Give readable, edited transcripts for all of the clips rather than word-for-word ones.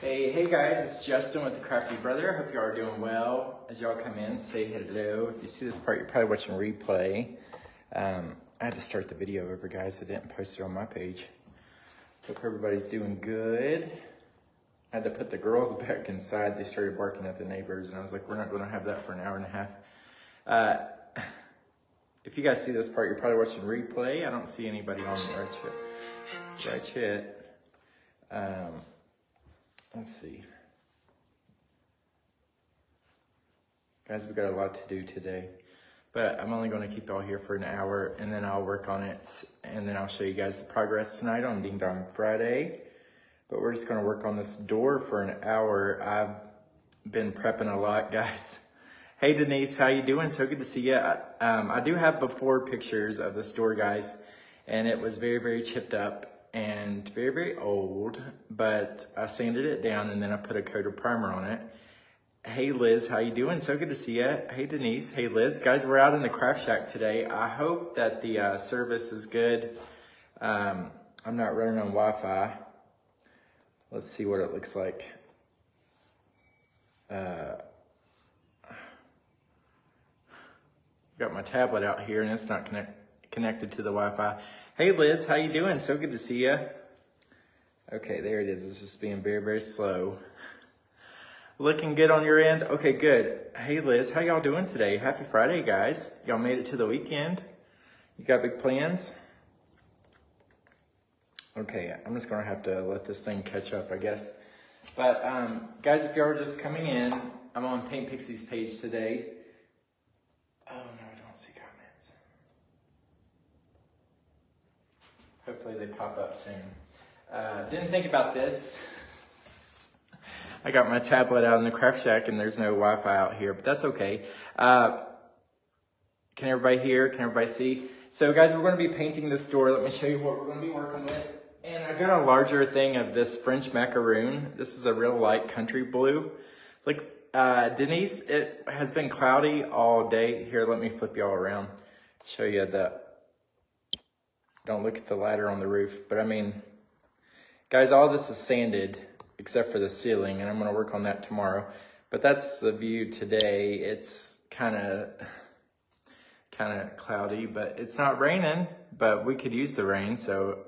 Hey guys, it's Justin with the Crafty Brother. I hope you are doing well. As y'all come in, say hello. If you see this part, you're probably watching replay. I had to start the video over, guys. I didn't post it on my page. Hope everybody's doing good. I had to put the girls back inside. They started barking at the neighbors, and I was like, we're not going to have that for an hour and a half. If you guys see this part, you're probably watching replay. I don't see anybody on right yet. Let's see. Guys, we've got a lot to do today, but I'm only going to keep y'all here for an hour, and then I'll work on it, and then I'll show you guys the progress tonight on Ding Dong Friday. But we're just going to work on this door for an hour. I've been prepping a lot, guys. Hey Denise, how you doing? So good to see you. I do have before pictures of this door, guys, and it was very, very chipped up and very, very old, but I sanded it down and then I put a coat of primer on it. Hey Liz, how you doing? So good to see you. Hey Denise, hey Liz. Guys, we're out in the craft shack today. I hope that the service is good. I'm not running on Wi-Fi. Let's see what it looks like. Got my tablet out here and it's not connected to the Wi-Fi. Hey Liz, how you doing? So good to see you. Okay, there it is. It's just being very, very slow. Looking good on your end? Okay, good. Hey Liz, how y'all doing today? Happy Friday, guys. Y'all made it to the weekend. You got big plans? Okay, I'm just gonna have to let this thing catch up, I guess. But guys, if y'all are just coming in, I'm on Paint Pixie's page today. Oh no, I don't see comments. Hopefully they pop up soon. Didn't think about this. I got my tablet out in the craft shack and there's no Wi-Fi out here, but that's okay. Can everybody hear? Can everybody see? So guys, we're gonna be painting this door. Let me show you what we're gonna be working with. And I got a larger thing of this French macaroon. This is a real light country blue. Look, Denise, it has been cloudy all day. Here, let me flip y'all around. Show you don't look at the ladder on the roof. But I mean, guys, all this is sanded except for the ceiling, and I'm gonna work on that tomorrow. But that's the view today. It's kind of cloudy, but it's not raining, but we could use the rain, so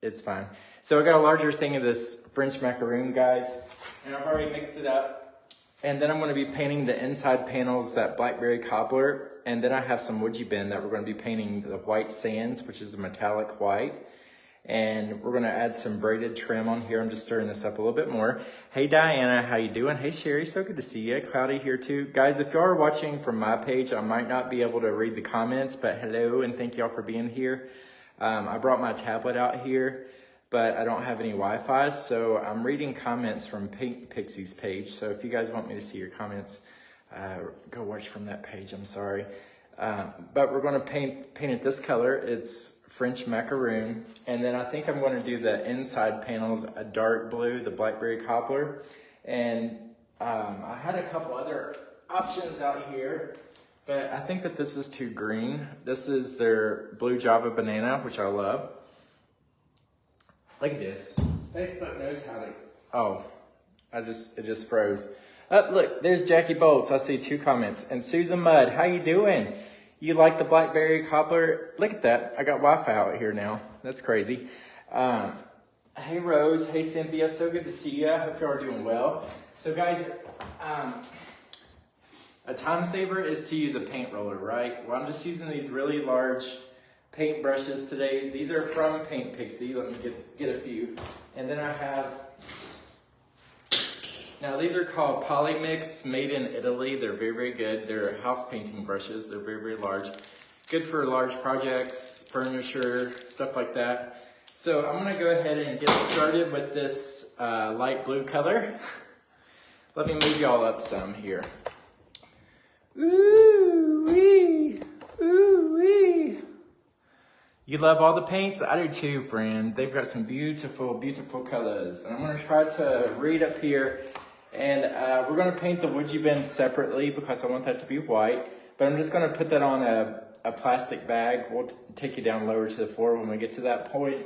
it's fine. So I got a larger thing of this French macaroon, guys, and I've already mixed it up. And then I'm gonna be painting the inside panels, that blackberry cobbler, and then I have some woodgie bin that we're gonna be painting the white sands, which is a metallic white. And we're gonna add some braided trim on here. I'm just stirring this up a little bit more. Hey Diana, how you doing? Hey Sherry, so good to see you. Cloudy here too. Guys, if y'all are watching from my page, I might not be able to read the comments, but hello and thank y'all for being here. I brought my tablet out here, but I don't have any Wi-Fi, so I'm reading comments from Paint Pixie's page. So if you guys want me to see your comments, go watch from that page, I'm sorry. But we're gonna paint it this color. It's French macaroon. And then I think I'm gonna do the inside panels, a dark blue, the blackberry cobbler. And I had a couple other options out here, but I think that this is too green. This is their blue Java banana, which I love. Look at this. Facebook knows how to, oh, it just froze. Oh, look, there's Jackie Bolts. I see 2 comments. And Susan Mudd, how you doing? You like the blackberry cobbler? Look at that. I got Wi-Fi out here now. That's crazy. Hey Rose, hey Cynthia, so good to see you. I hope you are doing well. So guys, a time saver is to use a paint roller, right? Well, I'm just using these really large paint brushes today. These are from Paint Pixie. Let me get a few. And then I have, now these are called Polymix, made in Italy. They're very, very good. They're house painting brushes. They're very, very large. Good for large projects, furniture, stuff like that. So I'm gonna go ahead and get started with this light blue color. Let me move y'all up some here. Ooh-wee, ooh-wee. You love all the paints? I do too, friend. They've got some beautiful, beautiful colors. And I'm gonna try to read up here. And we're gonna paint the woodgie bin separately because I want that to be white. But I'm just gonna put that on a plastic bag. We'll take you down lower to the floor when we get to that point.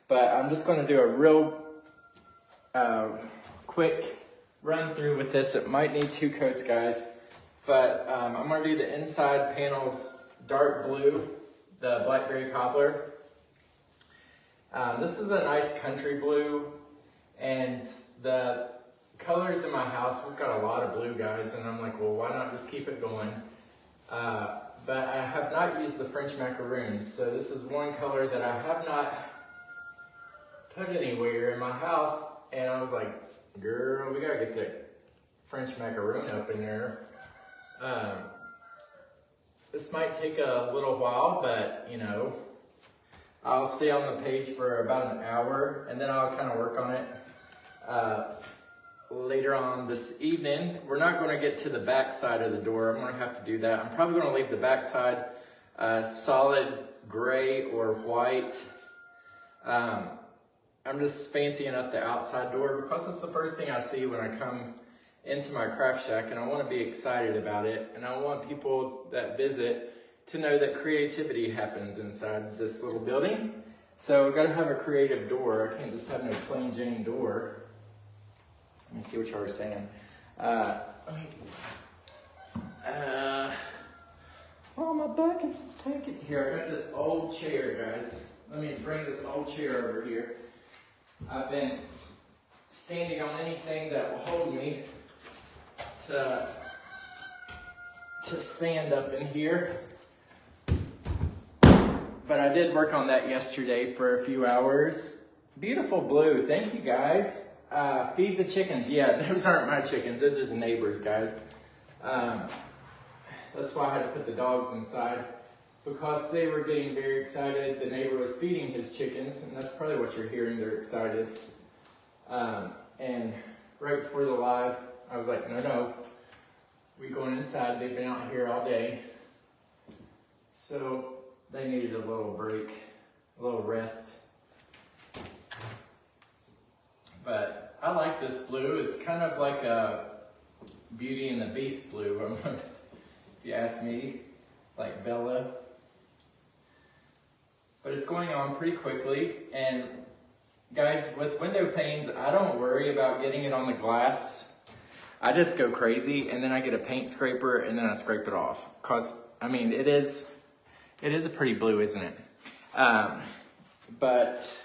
But I'm just gonna do a real quick run through with this. It might need 2 coats, guys, but I'm gonna do the inside panels dark blue, the blackberry cobbler. This is a nice country blue, and the colors in my house, we've got a lot of blue, guys, and I'm like, well, why not just keep it going? But I have not used the French macaroons, so this is one color that I have not put anywhere in my house, and I was like, girl, we gotta get the French macaroon up in there. This might take a little while, but you know, I'll stay on the page for about an hour, and then I'll kind of work on it later on this evening. We're not going to get to the back side of the door. I'm going to have to do that. I'm probably going to leave the back side solid gray or white. I'm just fancying up the outside door because it's the first thing I see when I come into my craft shack, and I want to be excited about it, and I want people that visit to know that creativity happens inside this little building. So we've got to have a creative door. I can't just have no plain Jane door. Let me see what y'all are saying. Oh, my bucket is taking. Here, I got this old chair, guys. Let me bring this old chair over here. I've been standing on anything that will hold me to stand up in here. But I did work on that yesterday for a few hours. Beautiful blue, thank you guys. Feed the chickens. Yeah, those aren't my chickens, those are the neighbors, guys. That's why I had to put the dogs inside, because they were getting very excited. The neighbor was feeding his chickens, and that's probably what you're hearing, they're excited. And right before the live, I was like, no, we going inside. They've been out here all day. So they needed a little break, a little rest. But I like this blue. It's kind of like a Beauty and the Beast blue almost, if you ask me, like Bella. But it's going on pretty quickly. And guys, with window panes, I don't worry about getting it on the glass. I just go crazy, and then I get a paint scraper, and then I scrape it off. Cause I mean, it is a pretty blue, isn't it? But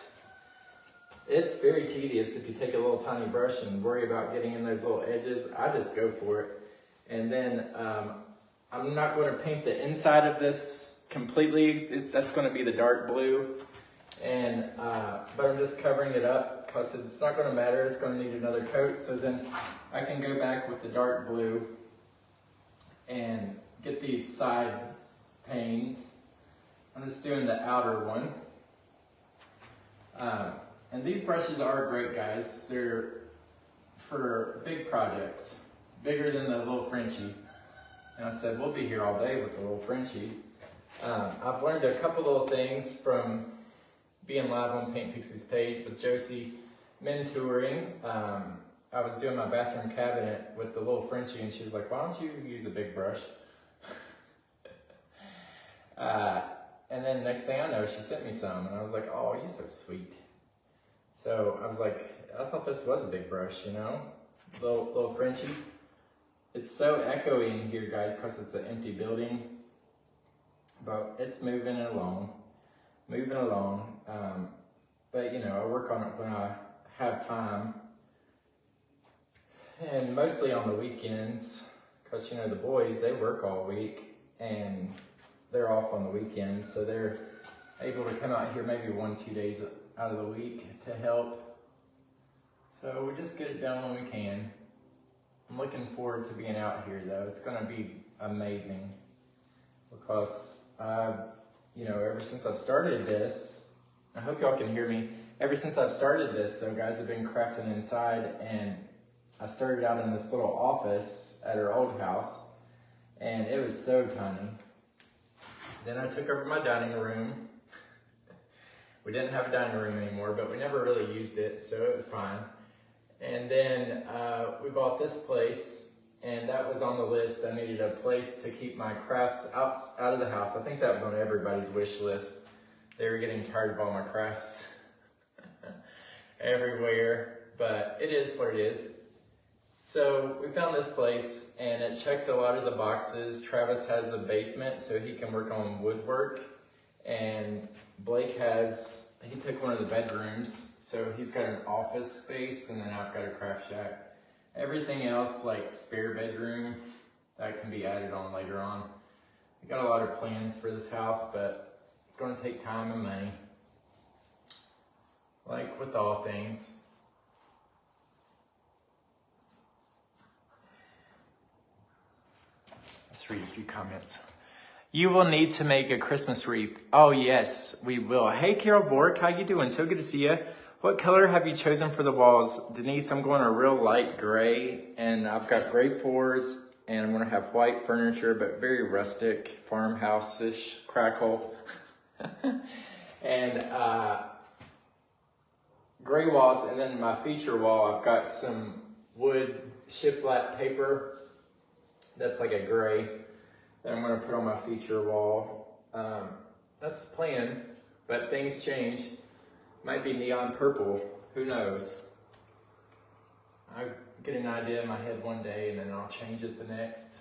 it's very tedious if you take a little tiny brush and worry about getting in those little edges. I just go for it. And then I'm not going to paint the inside of this completely. That's going to be the dark blue. And but I'm just covering it up because it's not going to matter. It's going to need another coat. So then I can go back with the dark blue and get these side panes. I'm just doing the outer one. And these brushes are great, guys. They're for big projects, bigger than the little Frenchie. And I said, we'll be here all day with the little Frenchie. I've learned a couple little things from being live on Paint Pixie's page with Josie mentoring. I was doing my bathroom cabinet with the little Frenchie, and she was like, why don't you use a big brush? And then next thing I know, she sent me some, and I was like, oh, you're so sweet. So I was like, I thought this was a big brush, you know? Little Frenchie. It's so echoey in here, guys, because it's an empty building. But it's moving along. But, you know, I work on it when I have time. And mostly on the weekends, because, you know, the boys, they work all week, and they're off on the weekends, so they're able to come out here maybe 1-2 days out of the week to help. So we just get it done when we can. I'm looking forward to being out here, though. It's going to be amazing because you know, ever since I've started this, I hope y'all can hear me. Ever since I've started this, so guys have been crafting inside, and I started out in this little office at our old house, and it was so tiny. Then I took over my dining room. We didn't have a dining room anymore, but we never really used it, so it was fine. And then we bought this place, and that was on the list. I needed a place to keep my crafts out of the house. I think that was on everybody's wish list. They were getting tired of all my crafts everywhere, but it is what it is. So we found this place and it checked a lot of the boxes. Travis has a basement so he can work on woodwork, and Blake he took one of the bedrooms, so he's got an office space, and then I've got a craft shack. Everything else, like spare bedroom, that can be added on later on. I got a lot of plans for this house, but it's gonna take time and money. Like with all things. Let's read a few comments. You will need to make a Christmas wreath. Oh yes, we will. Hey Carol Bork, how you doing? So good to see you. What color have you chosen for the walls? Denise, I'm going a real light gray, and I've got gray floors, and I'm gonna have white furniture, but very rustic, farmhouse-ish, crackle. And gray walls, and then my feature wall, I've got some wood shiplap paper that's like a gray that I'm gonna put on my feature wall. That's the plan, but things change. Might be neon purple, who knows? I get an idea in my head one day and then I'll change it the next.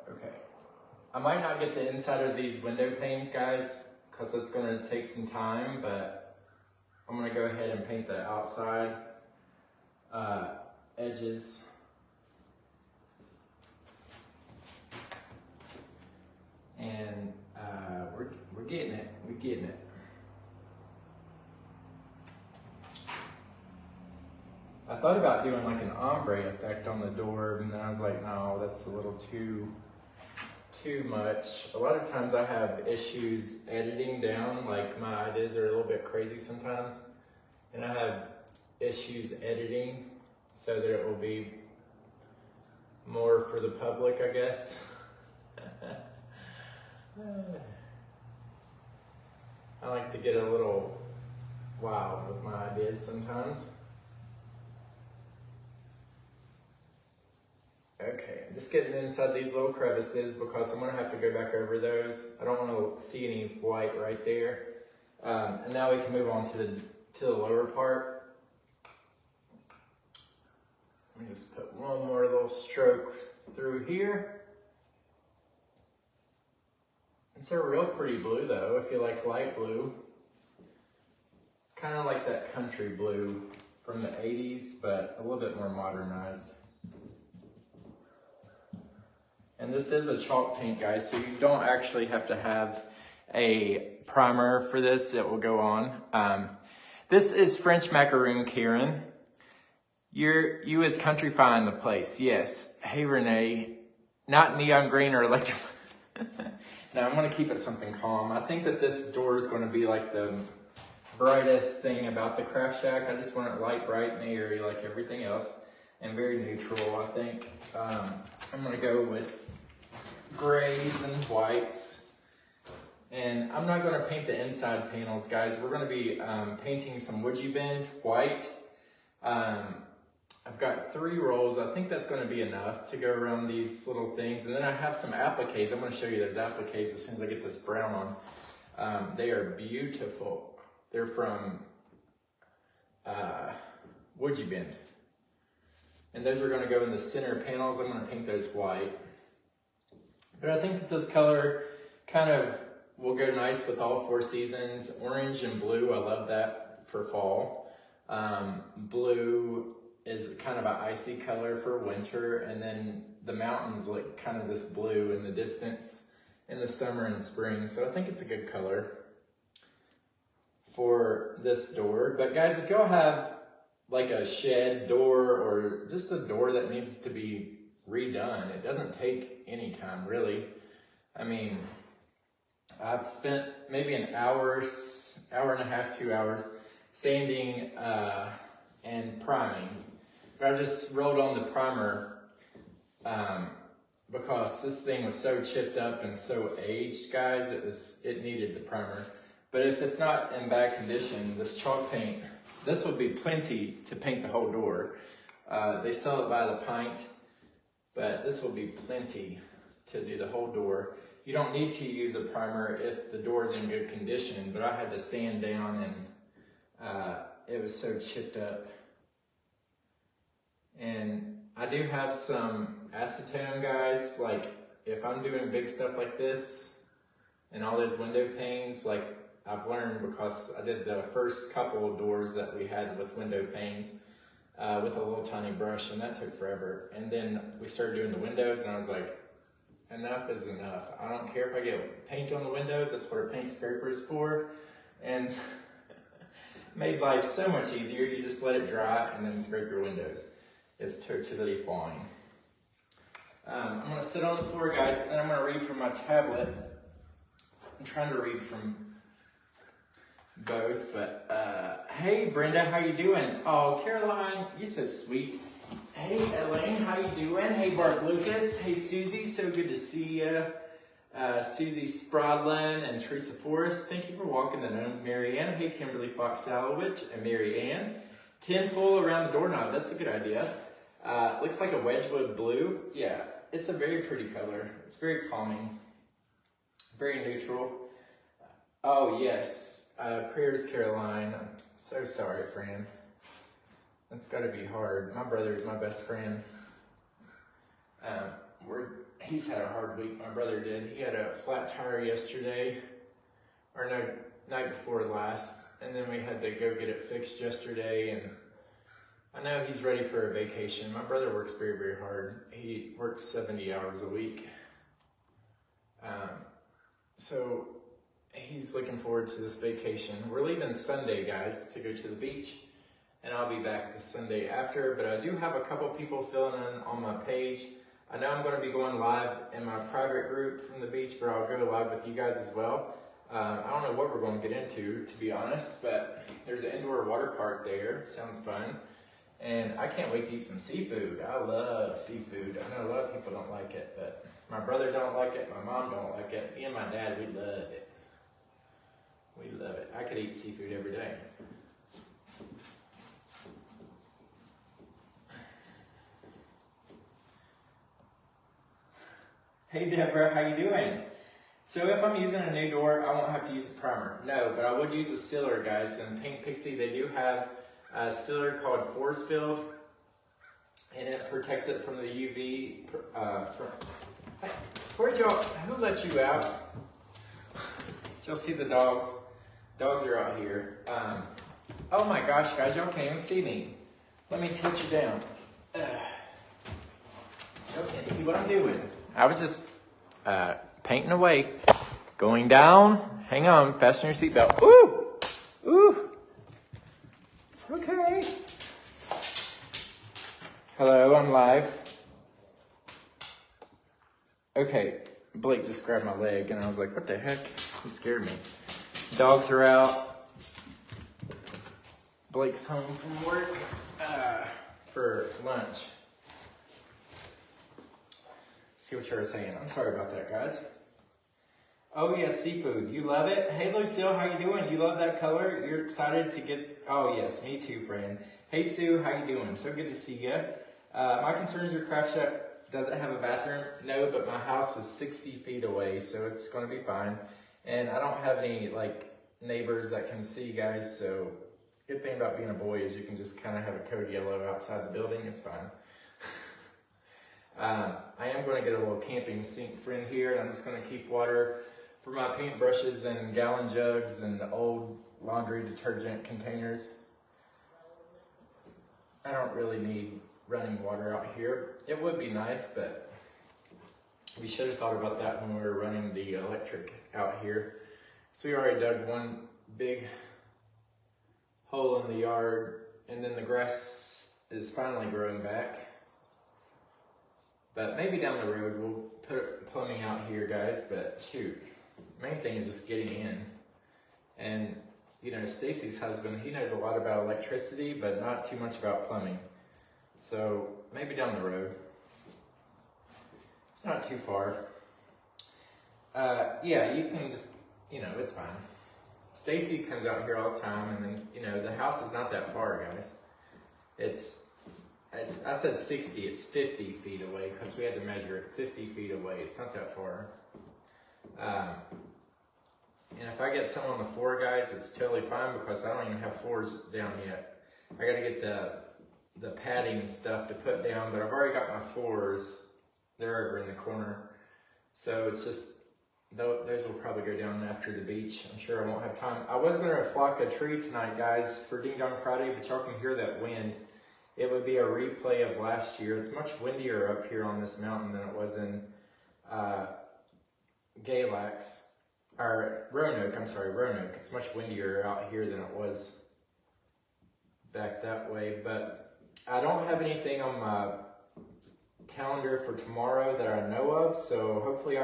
Okay. I might not get the inside of these window panes, guys, because it's gonna take some time, but I'm gonna go ahead and paint the outside edges. And we're getting it, we're getting it. I thought about doing like an ombre effect on the door, and then I was like, no, that's a little too much. A lot of times I have issues editing down, like my ideas are a little bit crazy sometimes, and I have issues editing so that it will be more for the public, I guess. I like to get a little wild with my ideas sometimes. Okay, I'm just getting inside these little crevices because I'm gonna have to go back over those. I don't want to see any white right there. And now we can move on to the lower part. Let me just put one more little stroke through here. It's a real pretty blue though, if you like light blue. It's kind of like that country blue from the 80s, but a little bit more modernized. And this is a chalk paint, guys, so you don't actually have to have a primer for this. It will go on. This is French macaroon, Karen. You is countrifying the place, yes. Hey, Renee, not neon green or electric. Now, I'm gonna keep it something calm. I think that this door is gonna be like the brightest thing about the craft shack. I just want it light, bright, and airy like everything else, and very neutral, I think. I'm gonna go with grays and whites. And I'm not gonna paint the inside panels, guys. We're gonna be painting some woodgie bend white. I've got 3 rolls. I think that's gonna be enough to go around these little things. And then I have some appliques. I'm gonna show you those appliques as soon as I get this brown on. They are beautiful. They're from woodgie bend. And those are gonna go in the center panels. I'm gonna paint those white. But I think that this color kind of will go nice with all 4 seasons. Orange and blue, I love that for fall. Blue is kind of an icy color for winter, and then the mountains look kind of this blue in the distance in the summer and spring. So I think it's a good color for this door. But guys, if y'all have like a shed door or just a door that needs to be redone, it doesn't take any time really. I mean, I've spent maybe an hour and a half, 2 hours sanding and priming. But I just rolled on the primer because this thing was so chipped up and so aged, guys, it needed the primer. But if it's not in bad condition, this chalk paint, this would be plenty to paint the whole door. They sell it by the pint, but this will be plenty to do the whole door. You don't need to use a primer if the door is in good condition, but I had to sand down and it was so chipped up. And I do have some acetone, guys, like if I'm doing big stuff like this and all those window panes, like I've learned because I did the first couple of doors that we had with window panes with a little tiny brush, and that took forever. And then we started doing the windows, and I was like, enough is enough. I don't care if I get paint on the windows, that's what a paint scraper is for. And made life so much easier. You just let it dry and then scrape your windows. It's totally fine. I'm gonna sit on the floor, guys, and I'm gonna read from my tablet. I'm trying to read from both, but hey Brenda, how you doing? Oh, Caroline, you're so sweet. Hey Elaine, how you doing? Hey Bart Lucas, hey Susie, so good to see you. Susie Sprodlin and Teresa Forrest, thank you for walking the gnomes. Mary Ann, hey Kimberly Fox Salowich and Mary Ann. Tinfoil around the doorknob, that's a good idea. Looks like a Wedgwood blue. Yeah, it's a very pretty color. It's very calming, very neutral. Oh yes, prayers Caroline. I'm so sorry, friend. That's gotta be hard. My brother is my best friend. He's had a hard week, my brother did. He had a flat tire yesterday, or no, night before last, and then we had to go get it fixed yesterday, and I know he's ready for a vacation. My brother works very, very hard. He works 70 hours a week. So he's looking forward to this vacation. We're leaving Sunday, guys, to go to the beach, and I'll be back the Sunday after, but I do have a couple people filling in on my page. I know I'm going to be going live in my private group from the beach, but I'll go live with you guys as well. I don't know what we're going to get into, to be honest, but there's an indoor water park there. It sounds fun. And I can't wait to eat some seafood. I love seafood. I know a lot of people don't like it, but my brother don't like it, my mom don't like it, me and my dad, we love it. We love it. I could eat seafood every day. Hey Deborah, how you doing? So if I'm using a new door, I won't have to use a primer. No, but I would use a sealer, guys. In Paint Pixie, they do have a sealer called Force Field, and it protects it from the UV. Where'd y'all, who let you out? Did y'all see the dogs? Dogs are out here. Oh my gosh, guys, y'all can't even see me. Let me tilt you down. Y'all can't see what I'm doing. I was just painting away. Going down. Hang on. Fasten your seatbelt. Ooh! Ooh! Okay. Hello, I'm live. Okay. Blake just grabbed my leg and I was like, what the heck? He scared me. Dogs are out. Blake's home from work for lunch. See what you were saying. I'm sorry about that, guys. Oh yes, seafood. You love it? Hey Lucille, how you doing? You love that color? You're excited to get... Oh yes, me too, friend. Hey Sue, how you doing? So good to see you. My concern is your craft shop doesn't have a bathroom. No, but my house is 60 feet away, so it's going to be fine. And I don't have any like neighbors that can see, guys, so good thing about being a boy is you can just kind of have a code yellow outside the building. It's fine. I am going to get a little camping sink for in here, and I'm just going to keep water for my paint brushes and gallon jugs and old laundry detergent containers. I don't really need running water out here. It would be nice, but we should have thought about that when we were running the electric out here. So we already dug one big hole in the yard, and then the grass is finally growing back. But maybe down the road we'll put plumbing out here, guys, but shoot, main thing is just getting in. And, you know, Stacy's husband, he knows a lot about electricity, but not too much about plumbing. So maybe down the road. It's not too far. Yeah, you can just, you know, it's fine. Stacy comes out here all the time, and then, you know, the house is not that far, guys. I said 60, it's 50 feet away because we had to measure it 50 feet away. It's not that far. And if I get some on the floor, guys, it's totally fine because I don't even have floors down yet. I got to get the the padding and stuff to put down, but I've already got my floors. They're over in the corner. So it's just, those will probably go down after the beach. I'm sure I won't have time. I was gonna flock a tree tonight, guys, for Ding Dong Friday, but y'all can hear that wind. It would be a replay of last year. It's much windier up here on this mountain than it was in Galax, or Roanoke, I'm sorry, Roanoke. It's much windier out here than it was back that way, but I don't have anything on my calendar for tomorrow that I know of, so hopefully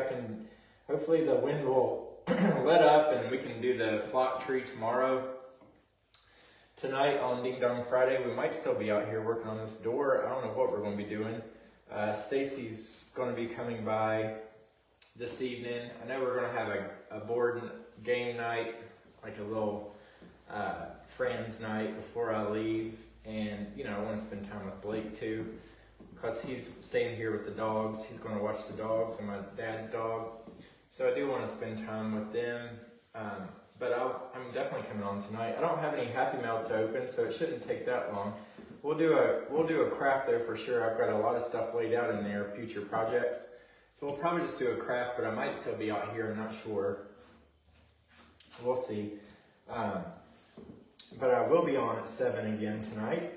the wind will let up and we can do the flock tree tomorrow. Tonight on Ding Dong Friday, we might still be out here working on this door. I don't know what we're going to be doing. Stacy's going to be coming by this evening. I know we're going to have a board game night, like a little friends night before I leave. And, you know, I want to spend time with Blake too, because he's staying here with the dogs. He's going to watch the dogs and my dad's dog. So I do want to spend time with them. But I'm definitely coming on tonight. I don't have any Happy Mail to open, so it shouldn't take that long. We'll do a craft though for sure. I've got a lot of stuff laid out in there, future projects. So we'll probably just do a craft, but I might still be out here. I'm not sure. We'll see. But I will be on at 7 again tonight.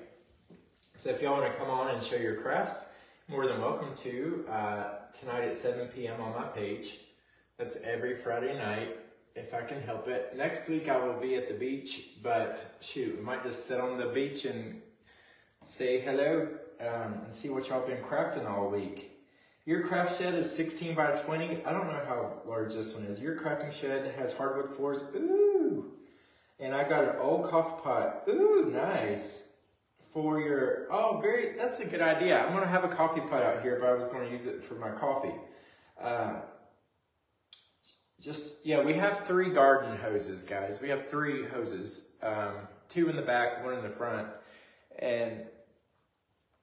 So if y'all want to come on and show your crafts, more than welcome to. Tonight at 7 p.m. on my page. That's every Friday night, if I can help it. Next week I will be at the beach, but shoot, we might just sit on the beach and say hello and see what y'all been crafting all week. Your craft shed is 16 by 20. I don't know how large this one is. Your crafting shed has hardwood floors. Ooh. And I got an old coffee pot. Ooh, nice. For your, oh, that's a good idea. I'm gonna have a coffee pot out here, but I was gonna use it for my coffee. Yeah, we have 3 garden hoses, guys. We have 3 hoses, 2 in the back, 1 in the front. And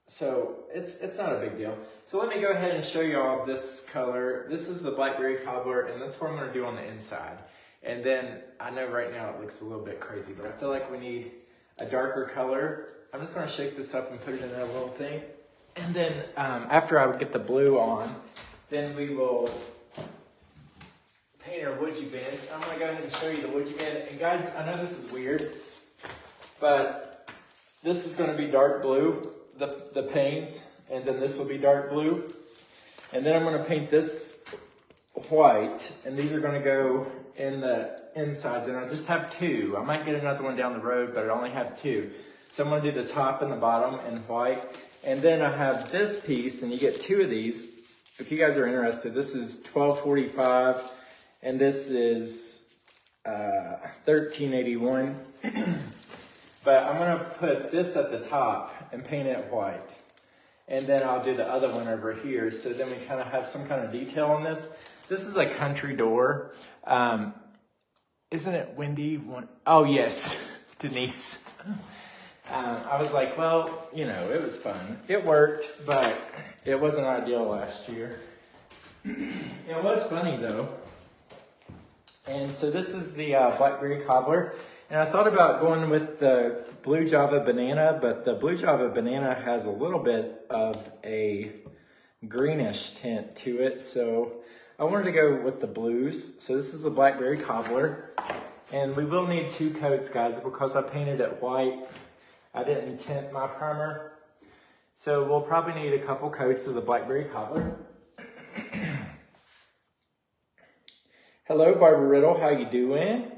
so it's not a big deal. So let me go ahead and show y'all this color. This is the Blackberry Cobbler, and that's what I'm gonna do on the inside. And then, I know right now it looks a little bit crazy, but I feel like we need a darker color. I'm just gonna shake this up and put it in a little thing. And then after I get the blue on, then we will paint our woodgie bin. I'm gonna go ahead and show you the woodgie bin. And guys, I know this is weird, but this is gonna be dark blue, the panes, and then this will be dark blue. And then I'm gonna paint this white, and these are gonna go in the insides, and I just have 2. I might get another one down the road, but I only have 2. So I'm gonna do the top and the bottom in white. And then I have this piece, and you get 2 of these. If you guys are interested, this is $12.45, and this is $13.81. But I'm gonna put this at the top and paint it white. And then I'll do the other one over here. So then we kind of have some kind of detail on this. This is a country door. Isn't it windy? Oh yes, Denise. I was like, well, you know, it was fun. It worked, but it wasn't ideal last year. It was funny though. And so this is the Blackberry Cobbler. And I thought about going with the Blue Java Banana, but the Blue Java Banana has a little bit of a greenish tint to it. So I wanted to go with the blues. So this is the Blackberry Cobbler. And we will need 2 coats, guys, because I painted it white. I didn't tint my primer. So we'll probably need a couple coats of the Blackberry Cobbler. Hello, Barbara Riddle, how you doing?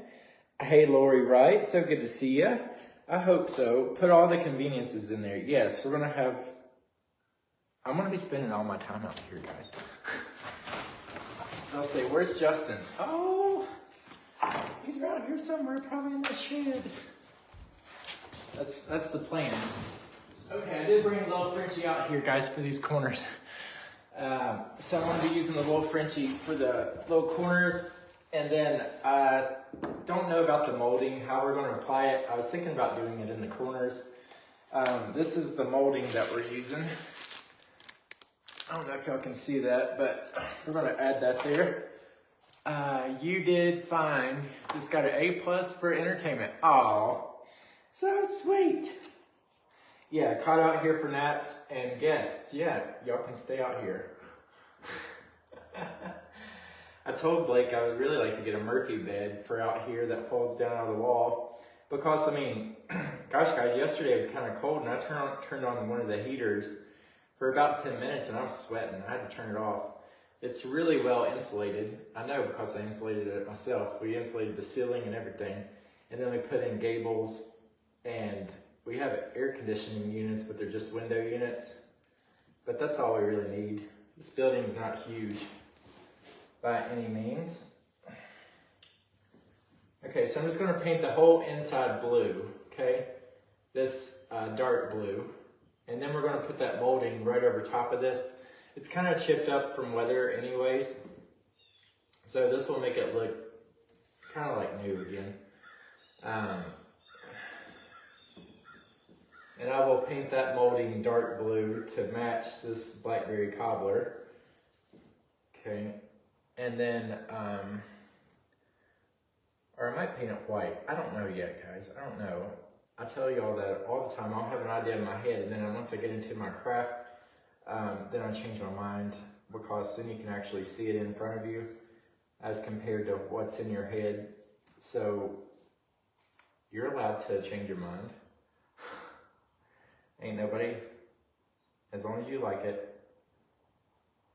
Hey, Lori Wright, so good to see you. I hope so. Put all the conveniences in there. Yes, we're gonna have, I'm gonna be spending all my time out here, guys. They'll say, where's Justin? Oh, he's around here somewhere, probably in the shed. That's the plan. Okay, I did bring a little Frenchie out here, guys, for these corners. So I'm going to be using the little Frenchie for the little corners. And then I don't know about the molding, how we're going to apply it. I was thinking about doing it in the corners. This is the molding that we're using. I don't know if y'all can see that, but we're going to add that there. You did fine. Just got an A+ for entertainment. Aw, so sweet. Yeah, caught out here for naps and guests. Yeah, y'all can stay out here. I told Blake I would really like to get a Murphy bed for out here that folds down on the wall. Because, I mean, gosh guys, yesterday it was kind of cold and I turned on one of the heaters for about 10 minutes and I was sweating. I had to turn it off. It's really well insulated. I know because I insulated it myself. We insulated the ceiling and everything. And then we put in gables and we have air conditioning units, but they're just window units. But that's all we really need. This building's not huge by any means. Okay, so I'm just going to paint the whole inside blue, okay? This dark blue. And then we're going to put that molding right over top of this. It's kind of chipped up from weather anyways. So this will make it look kind of like new again. And I will paint that molding dark blue to match this blackberry cobbler. Okay, and then, or I might paint it white. I don't know yet, guys. I don't know. I tell you all that all the time. I'll have an idea in my head, and then once I get into my craft, then I change my mind, because then you can actually see it in front of you as compared to what's in your head. So you're allowed to change your mind. Ain't nobody, as long as you like it,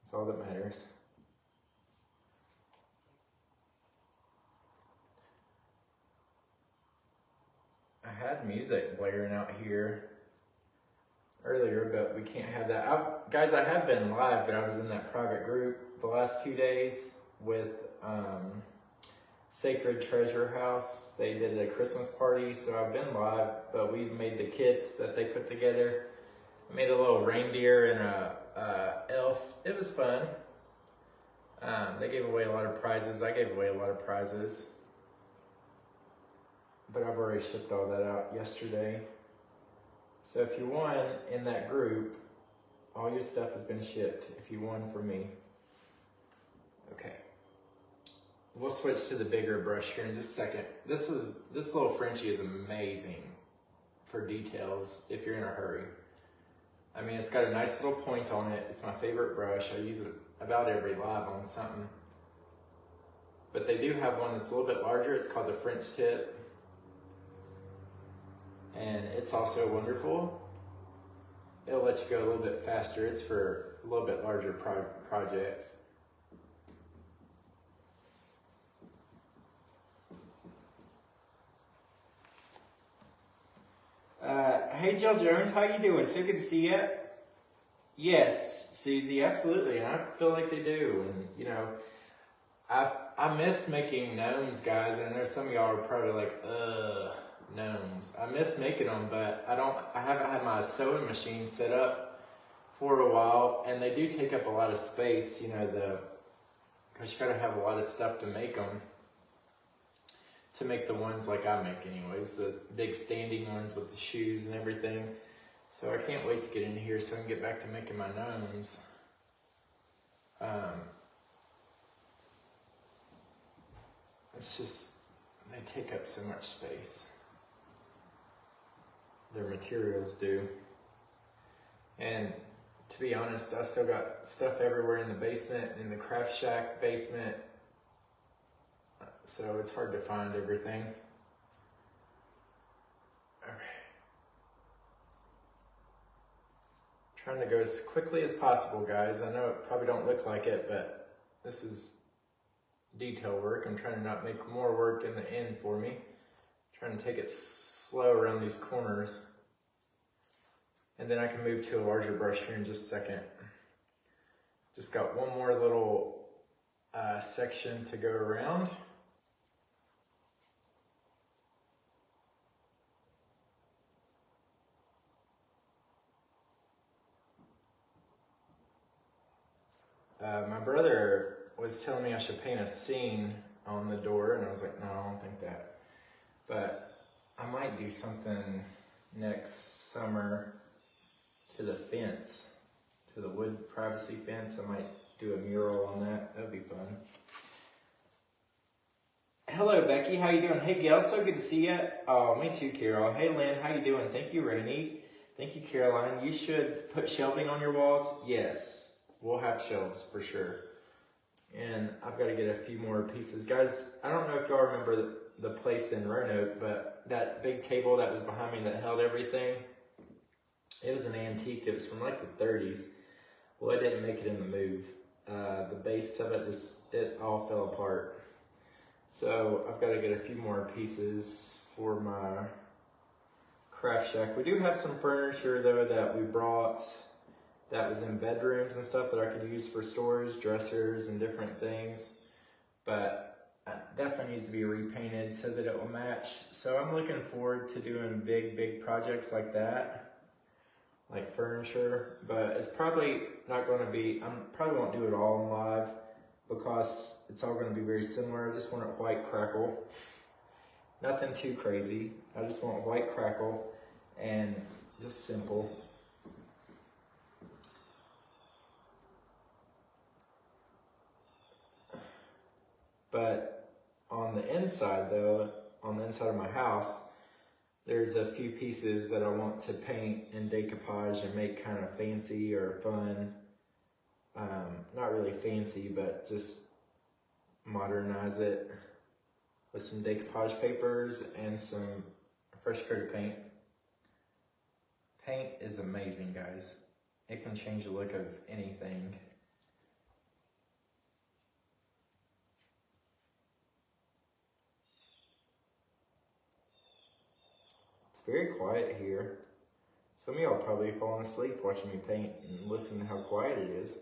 that's all that matters. I had music blaring out here earlier, but we can't have that. Guys, I have been live, but I was in that private group the last 2 days with Sacred Treasure House. They did a Christmas party, so I've been live, but we've made the kits that they put together. I made a little reindeer and a elf. It was fun. They gave away a lot of prizes. I gave away a lot of prizes. But I've already shipped all that out yesterday. So if you won in that group, all your stuff has been shipped if you won from me. Okay. We'll switch to the bigger brush here in just a second. This little Frenchie is amazing for details if you're in a hurry. I mean, it's got a nice little point on it. It's my favorite brush. I use it about every live on something. But they do have one that's a little bit larger. It's called the French tip. And it's also wonderful. It'll let you go a little bit faster. It's for a little bit larger projects. Hey Jill Jones, how you doing? So good to see you. Yes, Susie, absolutely, and I feel like they do. And you know, I miss making gnomes, guys. And I know some of y'all are probably like, gnomes. I miss making them, but I haven't had my sewing machine set up for a while, and they do take up a lot of space. You know, because you gotta have a lot of stuff to make them. To make the ones like I make anyways, the big standing ones with the shoes and everything. So I can't wait to get in here so I can get back to making my gnomes. It's just, they take up so much space. Their materials do. And to be honest, I still got stuff everywhere in the basement, in the craft shack basement. So it's hard to find everything. Okay. Trying to go as quickly as possible, guys. I know it probably don't look like it, but this is detail work. I'm trying to not make more work in the end for me. Trying to take it slow around these corners. And then I can move to a larger brush here in just a second. Just got one more little section to go around. My brother was telling me I should paint a scene on the door, and I was like, no, I don't think that. But I might do something next summer to the fence, to the wood privacy fence. I might do a mural on that. That'd be fun. Hello, Becky. How you doing? Hey, Gail. So good to see you. Oh, me too, Carol. Hey, Lynn. How you doing? Thank you, Rainey. Thank you, Caroline. You should put shelving on your walls. Yes, we'll have shelves for sure. And I've got to get a few more pieces. Guys, I don't know if y'all remember the place in Roanoke, but that big table that was behind me that held everything, it was an antique. It was from like the 30s. Well, I didn't make it in the move. The base of it it all fell apart. So I've got to get a few more pieces for my craft shack. We do have some furniture though that we brought that was in bedrooms and stuff that I could use for storage, dressers and different things. But it definitely needs to be repainted so that it will match. So I'm looking forward to doing big projects like that, like furniture. But it's probably not going to be, I probably won't do it all in live because it's all going to be very similar. I just want it white crackle. Nothing too crazy. I just want white crackle and just simple. But on the inside though, on the inside of my house, there's a few pieces that I want to paint and decoupage and make kind of fancy or fun. Not really fancy, but just modernize it with some decoupage papers and some fresh coat of paint. Paint is amazing, guys. It can change the look of anything. It's very quiet here. Some of y'all probably falling asleep watching me paint and listen to how quiet it is.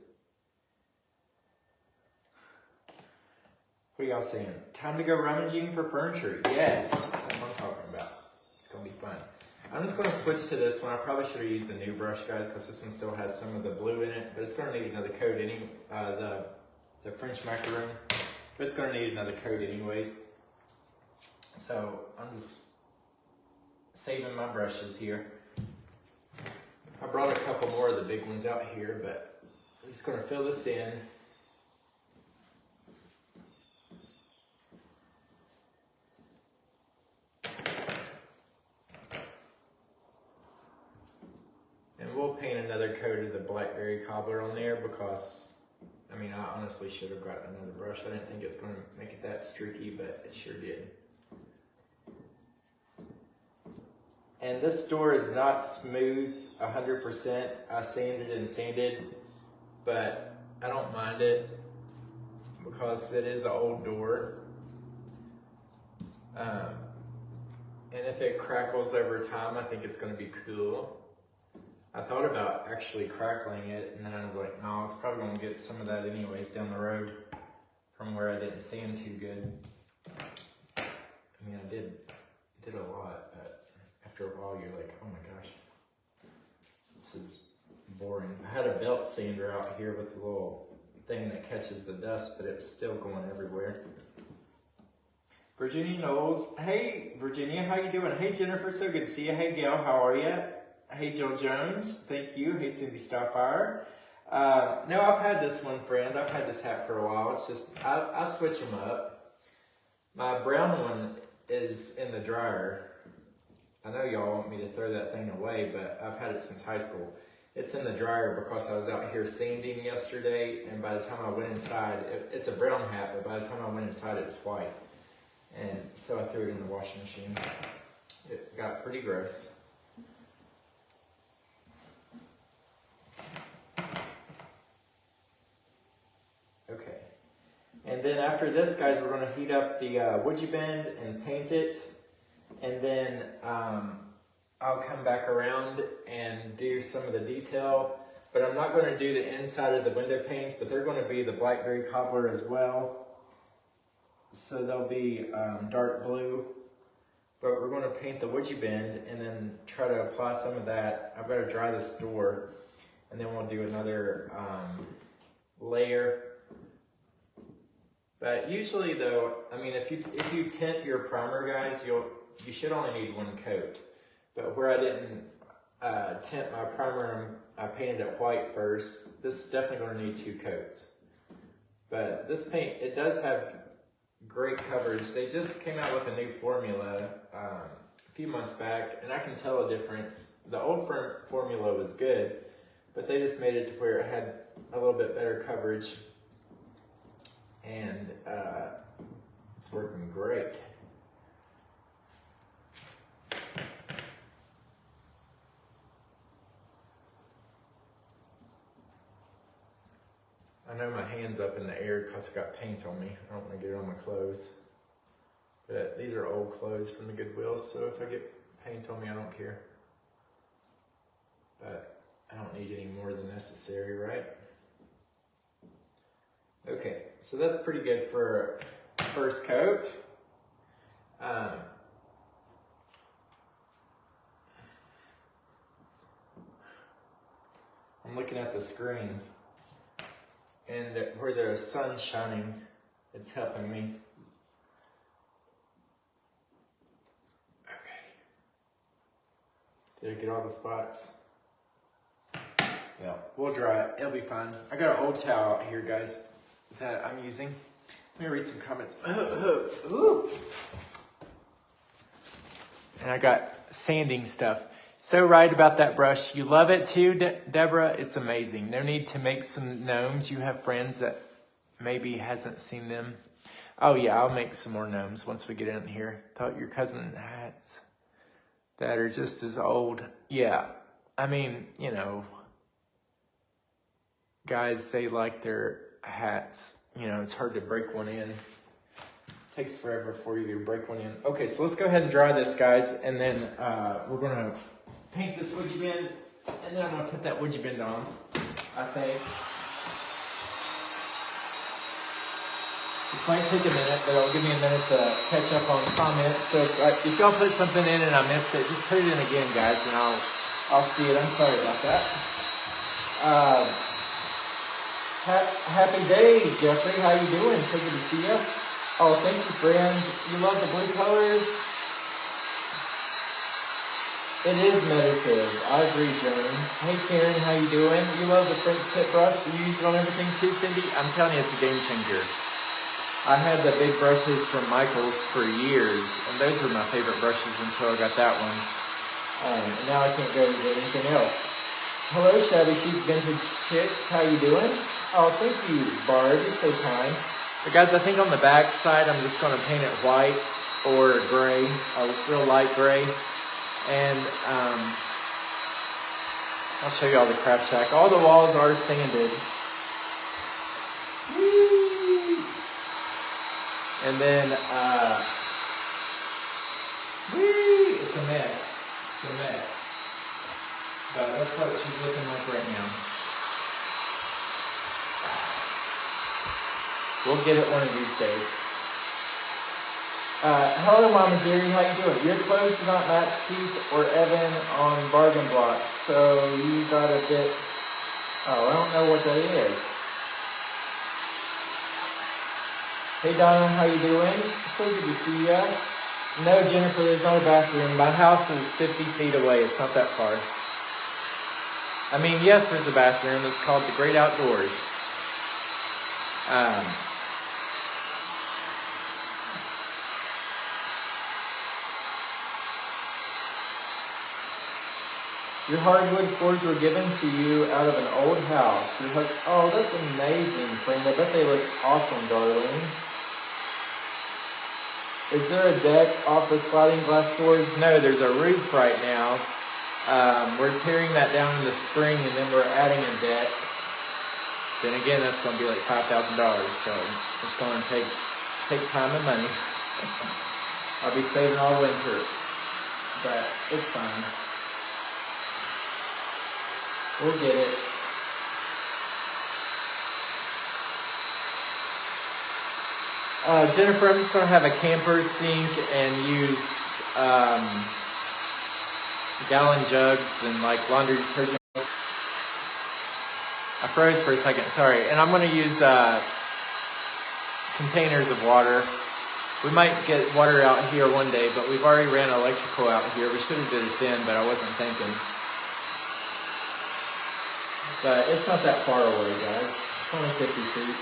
What are y'all saying? Time to go rummaging for furniture. Yes, that's what I'm talking about. It's gonna be fun. I'm just gonna switch to this one. I probably should have used the new brush, guys, because this one still has some of the blue in it, but it's gonna need another coat the French macaroon, but it's gonna need another coat anyways. So I'm just saving my brushes here. I brought a couple more of the big ones out here, but I'm just gonna fill this in. We'll paint another coat of the blackberry cobbler on there because, I mean, I honestly should have gotten another brush. I didn't think it was going to make it that streaky, but it sure did. And this door is not smooth 100%. I sanded and sanded, but I don't mind it because it is an old door. And if it crackles over time, I think it's going to be cool. I thought about actually crackling it, and then I was like, no, it's probably going to get some of that anyways down the road from where I didn't sand too good. I mean, I did a lot, but after a while you're like, oh my gosh, this is boring. I had a belt sander out here with the little thing that catches the dust, but it's still going everywhere. Virginia Knowles, hey Virginia, how you doing? Hey Jennifer, so good to see you. Hey Gail, how are you? Hey Jill Jones, thank you. Hey Cindy Starfire. No, I've had this one, friend. I've had this hat for a while. It's just, I switch them up. My brown one is in the dryer. I know y'all want me to throw that thing away, but I've had it since high school. It's in the dryer because I was out here sanding yesterday, and by the time I went inside, it's a brown hat, but by the time I went inside, it was white. And so I threw it in the washing machine. It got pretty gross. Okay, and then after this, guys, we're going to heat up the woodgie bend and paint it, and then I'll come back around and do some of the detail, but I'm not going to do the inside of the window panes, but they're going to be the blackberry cobbler as well, so they'll be dark blue, but we're going to paint the woodgie bend and then try to apply some of that. I've got to dry this door, and then we'll do another layer. But usually though, I mean, if you tint your primer, guys, you should only need one coat. But where I didn't tint my primer, I painted it white first. This is definitely going to need 2 coats. But this paint, it does have great coverage. They just came out with a new formula a few months back, and I can tell a difference. The old formula was good, but they just made it to where it had a little bit better coverage, and it's working great. I know my hand's up in the air because I got paint on me. I don't want to get it on my clothes. But these are old clothes from the Goodwill, so if I get paint on me, I don't care. But I don't need any more than necessary, right? Okay, so that's pretty good for a first coat. I'm looking at the screen. And where there's sun shining, it's helping me. Okay. Did I get all the spots? Yeah, we'll dry it. It'll be fine. I got an old towel out here, guys, that I'm using. Let me read some comments. Ooh. And I got sanding stuff. So right about that brush. You love it too, Deborah? It's amazing. No need to make some gnomes. You have friends that maybe hasn't seen them. Oh yeah, I'll make some more gnomes once we get in here. Thought your cousin hats that are just as old. Yeah, I mean, you know, guys, they like their hats. You know, it's hard to break one in. Takes forever for you to break one in. Okay, so let's go ahead and dry this, guys, and then we're gonna paint this woodgie bin, and then I'm gonna put that woodgie bin on, I think. This might take a minute, but it'll give me a minute to catch up on comments. So if y'all put something in and I missed it, just put it in again, guys, and I'll see it. I'm sorry about that. Happy day, Jeffrey. How you doing? So good to see you. Oh, thank you, friend. You love the blue colors? It is meditative. I agree, Joan. Hey, Karen, how you doing? You love the French tip brush? You use it on everything too, Cindy? I'm telling you, it's a game changer. I had the big brushes from Michaels for years, and those were my favorite brushes until I got that one. And now I can't go to anything else. Hello, Shabby Chic Vintage Chicks. How you doing? Oh, thank you, Barb. You're so kind. But guys, I think on the back side, I'm just going to paint it white or gray, a real light gray. And I'll show you all the craft shack. All the walls are sanded. Whee! And then, whee! It's a mess. It's a mess. But that's what she's looking like right now. We'll get it one of these days. Hello, Mama Jerry. How you doing? Your clothes do not match Keith or Evan on bargain blocks, so you got a bit... Oh, I don't know what that is. Hey, Donna. How you doing? So good to see ya. No, Jennifer, there's not a bathroom. My house is 50 feet away. It's not that far. I mean, yes, there's a bathroom. It's called the Great Outdoors. Your hardwood floors were given to you out of an old house. Oh, that's amazing, friend. I bet they look awesome, darling. Is there a deck off the sliding glass doors? No, there's a roof right now. We're tearing that down in the spring, and then we're adding a deck. Then again, that's going to be like $5,000, so it's going to take time and money. I'll be saving all winter, but it's fine. We'll get it. Jennifer, I'm just going to have a camper sink and use gallon jugs and like laundry detergent. I froze for a second, sorry. And I'm going to use containers of water. We might get water out here one day, but we've already ran electrical out here. We should have did it then, but I wasn't thinking. But it's not that far away, guys. It's only 50 feet.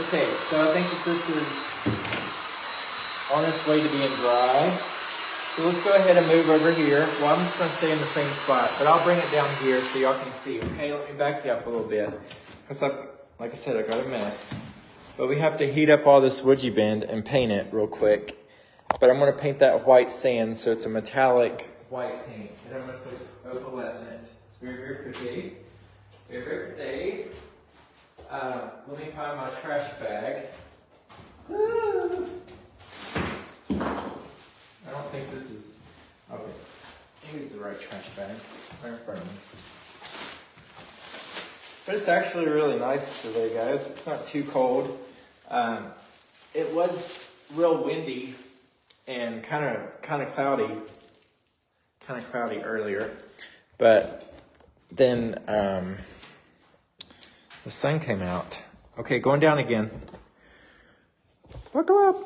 Okay, so I think that this is on its way to being dry. So let's go ahead and move over here. Well, I'm just gonna stay in the same spot, but I'll bring it down here so y'all can see, okay? Let me back you up a little bit. Because like I said, I got a mess. But we have to heat up all this woodgie bend and paint it real quick. But I'm gonna paint that white sand so it's a metallic white paint. It almost looks opalescent. It's very, very pretty. Very, very pretty. Let me find my trash bag. Woo! I don't think this is, okay. Here's the right trash bag, right in front of me. But it's actually really nice today, guys. It's not too cold. It was real windy and kind of cloudy earlier, but then the sun came out. Okay, going down again. Buckle up.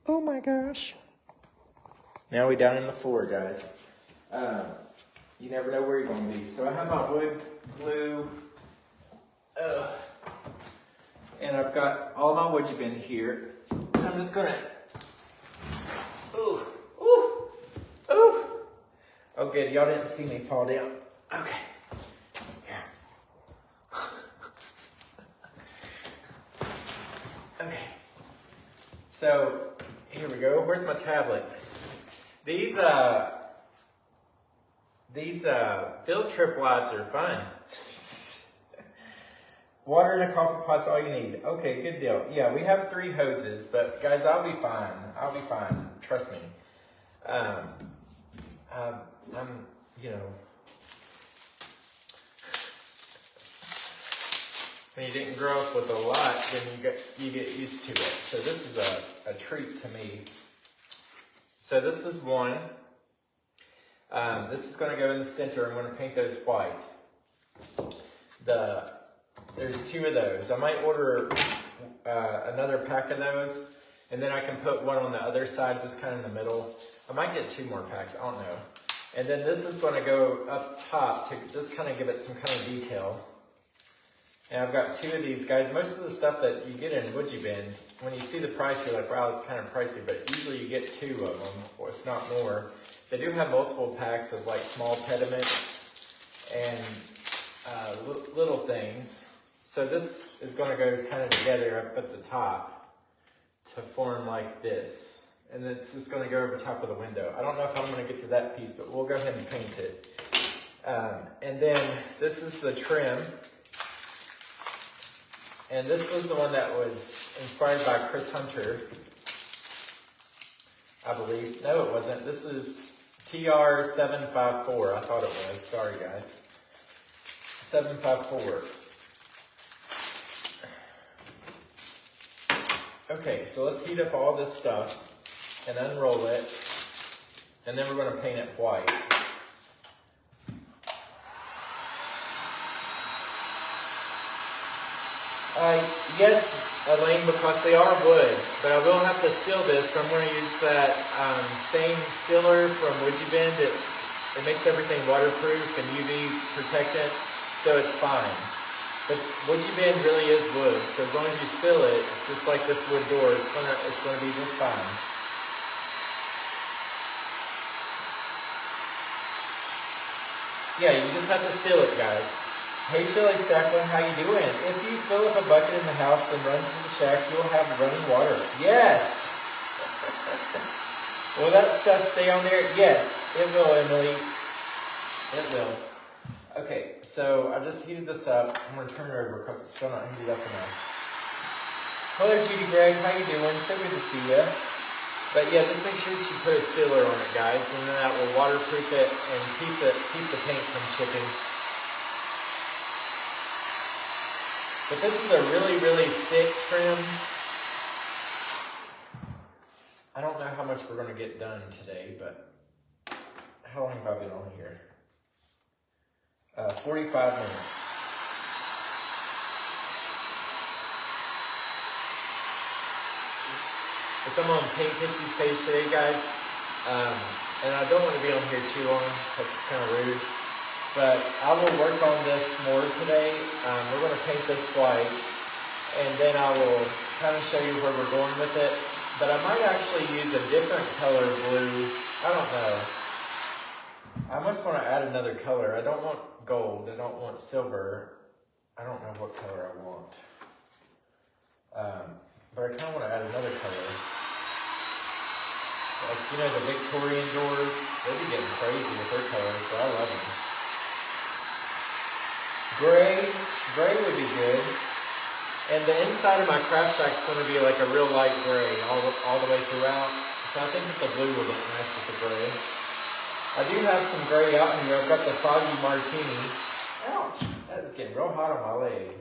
Oh my gosh. Now we're down in the floor, guys. You never know where you're going to be. So I have my wood glue. And I've got all my woodgie bend here. So I'm just going to... Ooh. Oh, good. Y'all didn't see me fall down. Okay. Here. Okay. So... Here we go. Where's my tablet? These field trip lights are fun. Water in a coffee pot's all you need. Okay, good deal. Yeah, we have 3 hoses, but guys, I'll be fine. I'll be fine. Trust me. I'm, you know, when you didn't grow up with a lot, then you get used to it. So this is a treat to me. So this is one. This is going to go in the center. I'm going to paint those white. There's 2 of those. I might order another pack of those, and then I can put one on the other side, just kind of in the middle. I might get 2 more packs. I don't know. And then this is going to go up top to just kind of give it some kind of detail. And I've got 2 of these, guys. Most of the stuff that you get in woodgie bend, when you see the price, you're like, wow, it's kind of pricey. But usually you get 2 of them, or if not more. They do have multiple packs of like small pediments and little things. So this is going to go kind of together up at the top to form like this. And it's just going to go over top of the window. I don't know if I'm going to get to that piece, but we'll go ahead and paint it. And then this is the trim. And this was the one that was inspired by Chris Hunter, I believe. No, it wasn't. This is TR754. I thought it was. Sorry, guys. 754. Okay, so let's heat up all this stuff and unroll it. And then we're going to paint it white. Yes, Elaine, because they are wood, but I will have to seal this. But I'm going to use that same sealer from Woodgie Bend. It makes everything waterproof and UV protectant, so it's fine. But Woodgie Bend really is wood, so as long as you seal it, it's just like this wood door. It's gonna be just fine. Yeah, you just have to seal it, guys. Hey Shirley Stackland, how you doing? If you fill up a bucket in the house and run to the shack, you'll have running water. Yes! Will that stuff stay on there? Yes, it will, Emily. It will. Okay, so I just heated this up. I'm going to turn it over because it's still not heated up enough. Hello, Judy Greg. How you doing? So good to see you. But yeah, just make sure that you put a sealer on it, guys, and then that will waterproof it and keep the paint from chipping. But this is a really, really thick trim. I don't know how much we're going to get done today, but how long have I been on here? 45 minutes. So I'm on Paint Pixie's page today, guys. And I don't want to be on here too long because it's kind of rude. But I will work on this more today. We're going to paint this white, and then I will kind of show you where we're going with it. But I might actually use a different color blue. I don't know. I must want to add another color. I don't want gold. I don't want silver. I don't know what color I want. But I kind of want to add another color. Like, you know, the Victorian doors, they'd be getting crazy with their colors, but I love them. Gray would be good. And the inside of my craft shack's going to be like a real light gray all the way throughout. So I think that the blue will look nice with the gray. I do have some gray out here. I've got the Foggy Martini. Ouch, that's getting real hot on my leg.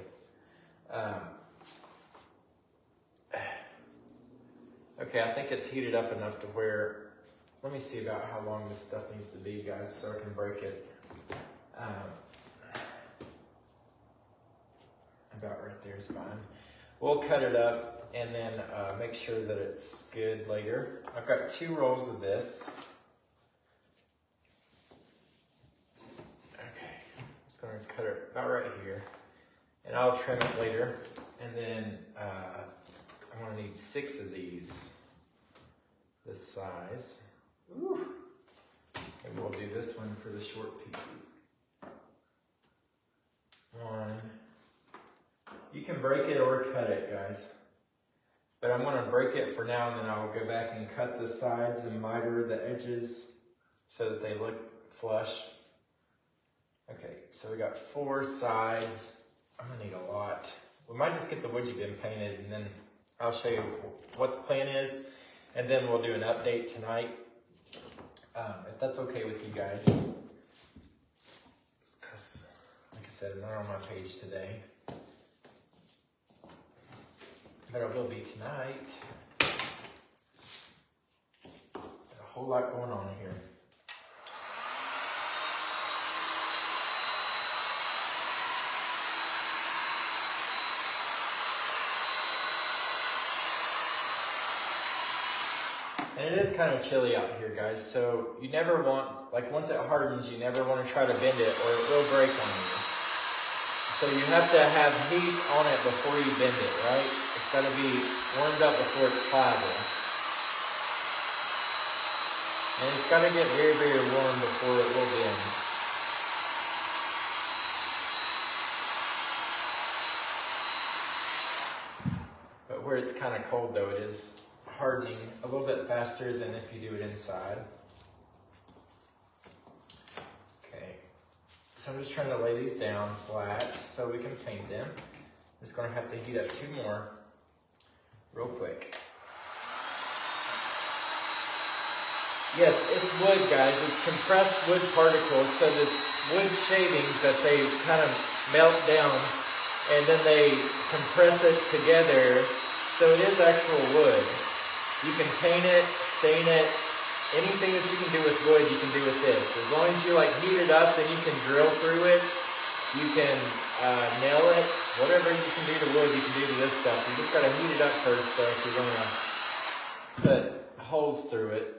Okay, I think it's heated up enough to where, let me see about how long this stuff needs to be, guys, so I can break it. About right there is fine. We'll cut it up and then make sure that it's good later. I've got 2 rolls of this. Okay, I'm just gonna cut it about right here. And I'll trim it later. And then I'm gonna need 6 of these, this size. Ooh. And we'll do this one for the short pieces. 1. You can break it or cut it, guys. But I'm gonna break it for now, and then I'll go back and cut the sides and miter the edges so that they look flush. Okay, so we got 4 sides. I'm gonna need a lot. We might just get the wood bin painted, and then I'll show you what the plan is, and then we'll do an update tonight, if that's okay with you guys. Because, like I said, I'm not on my page today. But it will be tonight. There's a whole lot going on here. And it is kind of chilly out here, guys, so you never want, like once it hardens, you never want to try to bend it or it will break on you. So you have to have heat on it before you bend it, right? It's got to be warmed up before it's pliable. And it's got to get very, very warm before it will bend. But where it's kind of cold though, it is hardening a little bit faster than if you do it inside. Okay, so I'm just trying to lay these down flat so we can paint them. I'm just going to have to heat up 2 more real quick. Yes, it's wood, guys. It's compressed wood particles, so it's wood shavings that they kind of melt down and then they compress it together. So it is actual wood. You can paint it, stain it, anything that you can do with wood, you can do with this. As long as you like heat it up, then you can drill through it. You can nail it. Whatever you can do to wood, you can do to this stuff. You just got to heat it up first, though, if you're going to put holes through it.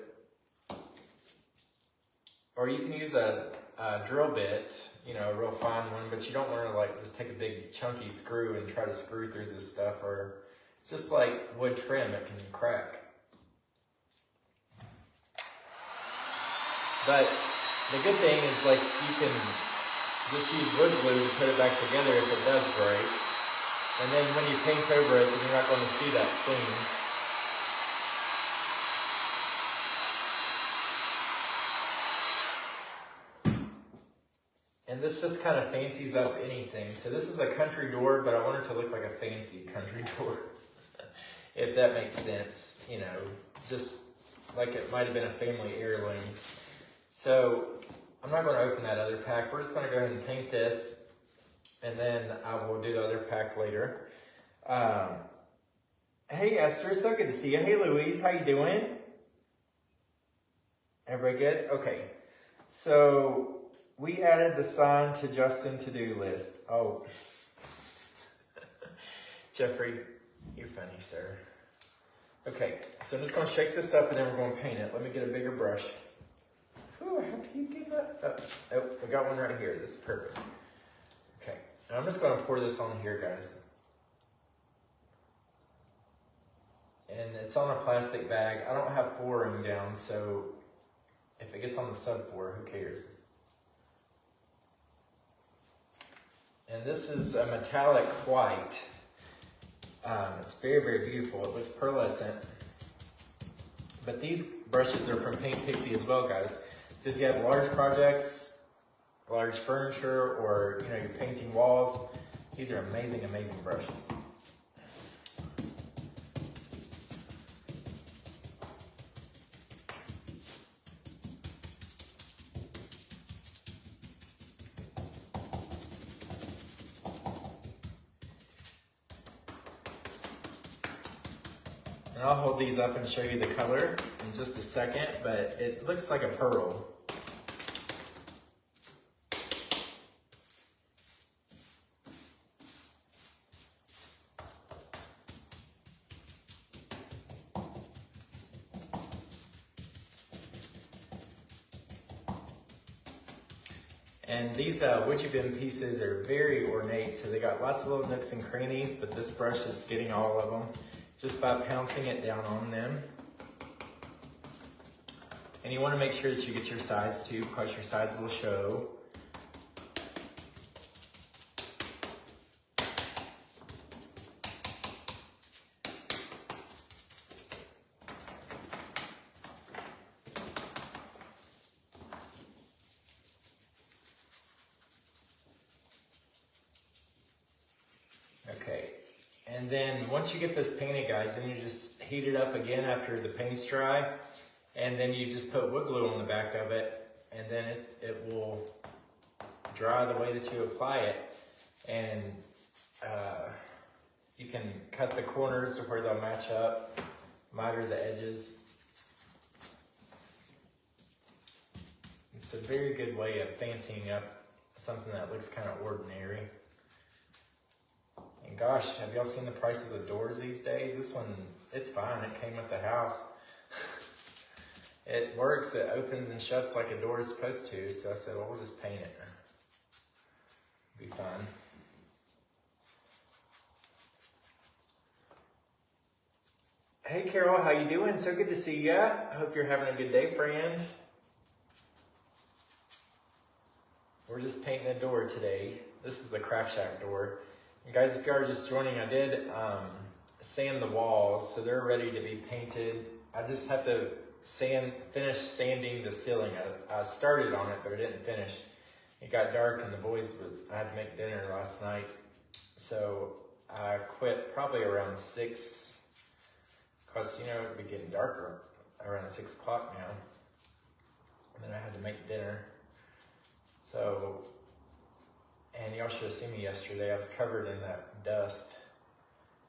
Or you can use a drill bit, you know, a real fine one, but you don't want to like just take a big chunky screw and try to screw through this stuff, or just like wood trim, it can crack. But the good thing is like you can just use wood glue to put it back together if it does break. And then when you paint over it, you're not going to see that seam. And this just kind of fancies up anything. So this is a country door, but I want it to look like a fancy country door. If that makes sense, you know, just like it might have been a family heirloom. So I'm not going to open that other pack. We're just going to go ahead and paint this, and then I will do the other pack later. Hey Esther, so good to see you. Hey Louise, how you doing? Everybody good? Okay. So we added the sign to Justin's to-do list. Oh, Jeffrey, you're funny, sir. Okay, so I'm just going to shake this up and then we're going to paint it. Let me get a bigger brush. Ooh, how do you give up? Oh, I got one right here. This is perfect. Okay, and I'm just going to pour this on here, guys. and it's on a plastic bag. I don't have flooring down, so if it gets on the subfloor, who cares? And this is a metallic white. It's very, very beautiful. It looks pearlescent. But these brushes are from Paint Pixie as well, guys. So if you have large projects, large furniture, or you're painting walls, these are amazing, amazing brushes. And I'll hold these up and show you the color in just a second, but it looks like a pearl. And these wood bin pieces are very ornate, so they got lots of little nooks and crannies, but this brush is getting all of them just by pouncing it down on them. And you want to make sure that you get your sides too, because your sides will show. Okay, and then once you get this painted, guys, then you just heat it up again after the paint's dry, and then you just put wood glue on the back of it, and then it will dry the way that you apply it, and you can cut the corners to where they'll match up, miter the edges. It's a very good way of fancying up something that looks kind of ordinary. And gosh, have y'all seen the prices of doors these days? This one, it's fine. It came with the house. It works. It opens and shuts like a door is supposed to. So I said, well, we'll just paint it. It'll be fun. Hey, Carol, how you doing? So good to see ya. I hope you're having a good day, friend. We're just painting a door today. This is the Craft Shack door. And guys, if you are just joining, I did sand the walls, so they're ready to be painted. I just have to finish sanding the ceiling. I started on it, but I didn't finish. It got dark and I had to make dinner last night. So I quit probably around 6, because it'd be getting darker around 6 o'clock now. And then I had to make dinner. So, and y'all should have seen me yesterday. I was covered in that dust.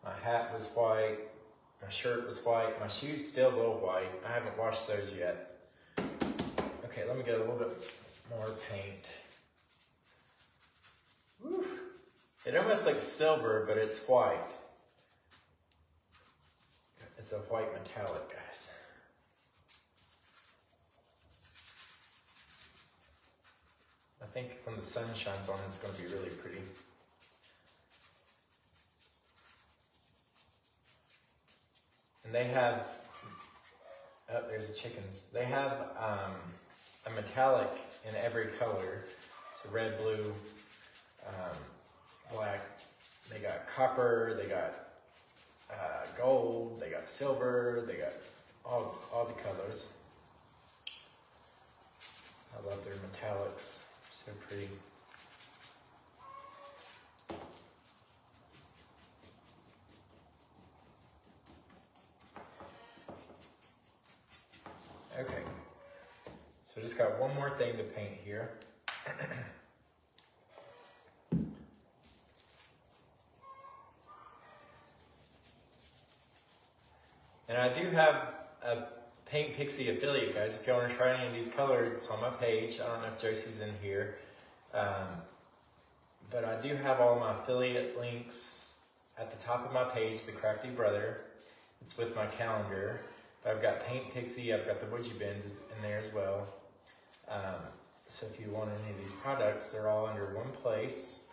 My hat was white, my shirt was white, my shoes still a little white. I haven't washed those yet. Okay, let me get a little bit more paint. Woo. It almost looks silver, but it's white. It's a white metallic, guys. I think when the sun shines on it, it's going to be really pretty. And they have, oh, there's the chickens. They have a metallic in every color. So red, blue, black. They got copper, they got gold, they got silver, they got all the colors. I love their metallics. So pretty. Okay, so just got one more thing to paint here. And I do have a Paint Pixie affiliate, guys. If you want to try any of these colors, it's on my page. I don't know if Josie's in here. But I do have all my affiliate links at the top of my page, The Crafty Brother. It's with my calendar. But I've got Paint Pixie, I've got the Woodgie Bin in there as well. So if you want any of these products, they're all under one place.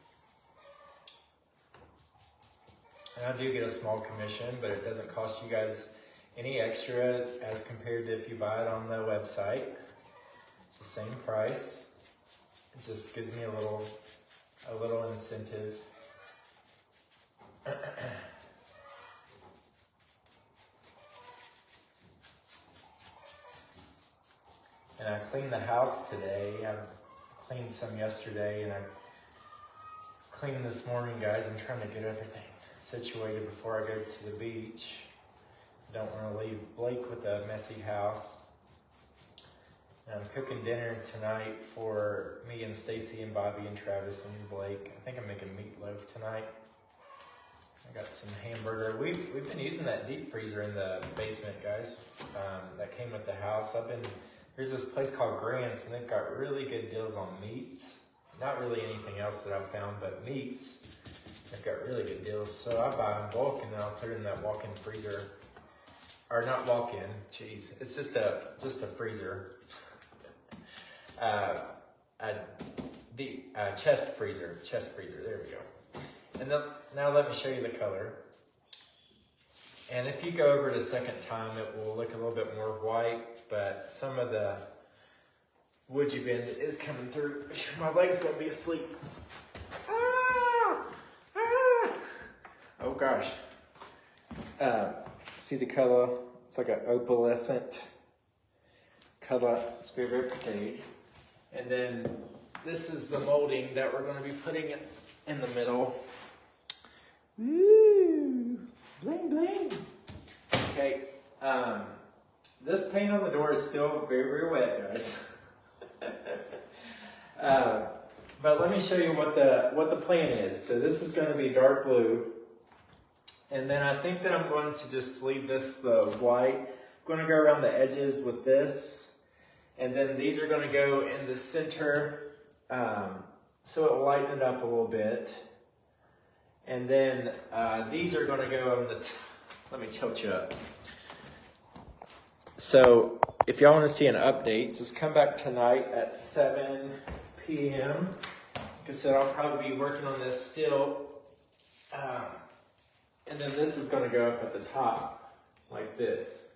And I do get a small commission, but it doesn't cost you guys any extra as compared to if you buy it on the website. It's the same price. It just gives me a little incentive. And I cleaned the house today. I cleaned some yesterday, and I was cleaning this morning, guys. I'm trying to get everything situated before I go to the beach. I don't want to leave Blake with a messy house. And I'm cooking dinner tonight for me and Stacy and Bobby and Travis and Blake. I think I'm making meatloaf tonight. I got some hamburger. We've been using that deep freezer in the basement, guys. That came with the house. There's this place called Grant's, and they've got really good deals on meats. Not really anything else that I've found, but meats. They've got really good deals. So I buy in bulk, and then I'll put it in that walk-in freezer. Or not walk-in, jeez. It's just a freezer. Chest freezer, there we go. And then, now let me show you the color. And if you go over it a second time, it will look a little bit more white, but some of the wood you've been is coming through. My leg's gonna be asleep. Oh gosh. See the color? It's like an opalescent color. It's very, very pretty. And then this is the molding that we're going to be putting in the middle. Woo! Bling, bling. Okay. This paint on the door is still very, very wet, guys. But let me show you what the plan is. So this is going to be dark blue. And then I think that I'm going to just leave this the white. I'm going to go around the edges with this. And then these are going to go in the center, so it will lighten it up a little bit. And then these are going to go on the let me tilt you up. So if y'all want to see an update, just come back tonight at 7 p.m. Like I said, I'll probably be working on this still. And then this is going to go up at the top, like this,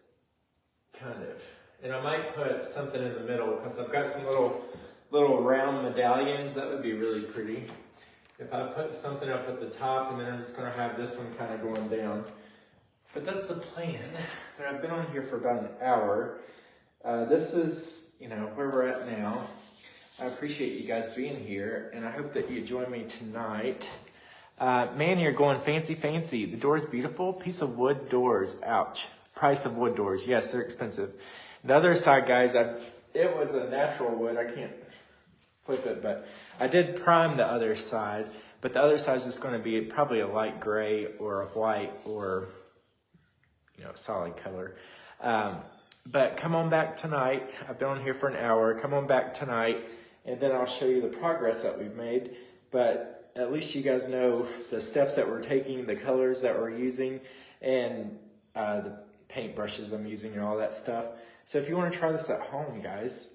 kind of. And I might put something in the middle, because I've got some little round medallions. That would be really pretty. If I put something up at the top, and then I'm just going to have this one kind of going down. But that's the plan. But I've been on here for about an hour. This is, where we're at now. I appreciate you guys being here, and I hope that you join me tonight. Man, you're going fancy. The door's beautiful. Piece of wood doors. Ouch. Price of wood doors. Yes, they're expensive. The other side, guys, it was a natural wood. I can't flip it, but I did prime the other side. But the other side is just going to be probably a light gray or a white or, solid color. But come on back tonight. I've been on here for an hour. Come on back tonight, and then I'll show you the progress that we've made. But at least you guys know the steps that we're taking, the colors that we're using, and the paint brushes I'm using and all that stuff. So if you want to try this at home, guys,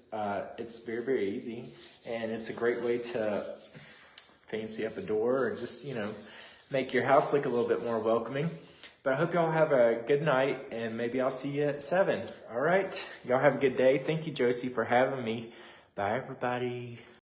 it's very, very easy. And it's a great way to fancy up a door or just, make your house look a little bit more welcoming. But I hope y'all have a good night, and maybe I'll see you at 7. All right? Y'all have a good day. Thank you, Josie, for having me. Bye, everybody.